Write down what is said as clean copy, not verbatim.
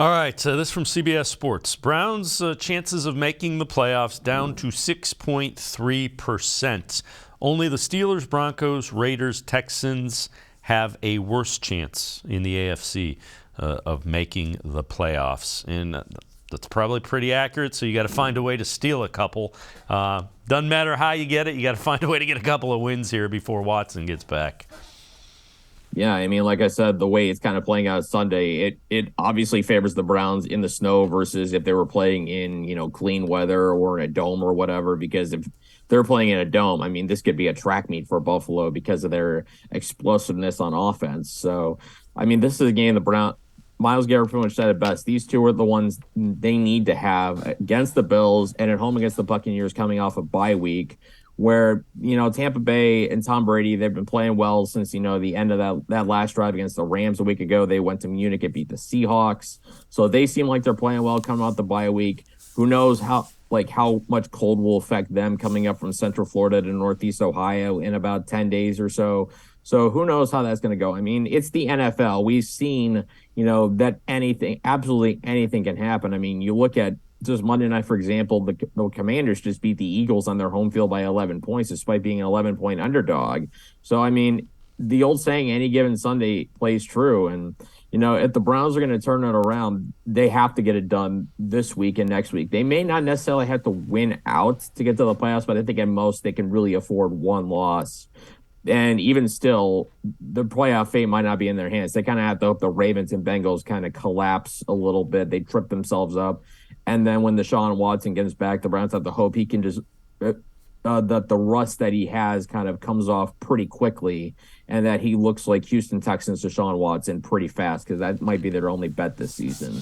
All right, so this from CBS Sports. Browns' chances of making the playoffs down to 6.3%. Only the Steelers, Broncos, Raiders, Texans have a worse chance in the AFC of making the playoffs. And that's probably pretty accurate, so you got to find a way to steal a couple. Doesn't matter how you get it, you got to find a way to get a couple of wins here before Watson gets back. Yeah, I mean, like I said, the way it's kind of playing out Sunday, it obviously favors the Browns in the snow versus if they were playing in, clean weather or in a dome or whatever, because if they're playing in a dome, I mean, this could be a track meet for Buffalo because of their explosiveness on offense. So, I mean, this is a game Myles Garrett pretty much said it best. These two are the ones they need to have against the Bills and at home against the Buccaneers coming off a bye week where, Tampa Bay and Tom Brady, they've been playing well since, the end of that last drive against the Rams a week ago. They went to Munich and beat the Seahawks. So they seem like they're playing well coming out the bye week. Who knows how much cold will affect them coming up from Central Florida to Northeast Ohio in about 10 days or so. So who knows how that's going to go? I mean, it's the NFL. We've seen, that absolutely anything can happen. I mean, you look at just Monday night, for example, the Commanders just beat the Eagles on their home field by 11 points, despite being an 11-point underdog. So, I mean, the old saying, any given Sunday, plays true. And, if the Browns are going to turn it around, they have to get it done this week and next week. They may not necessarily have to win out to get to the playoffs, but I think at most they can really afford one loss. And even still, the playoff fate might not be in their hands. They kind of have to hope the Ravens and Bengals kind of collapse a little bit. They trip themselves up. And then when Deshaun Watson gets back, the Browns have to hope he can just that the rust that he has kind of comes off pretty quickly and that he looks like Houston Texans Deshaun Watson pretty fast, because that might be their only bet this season.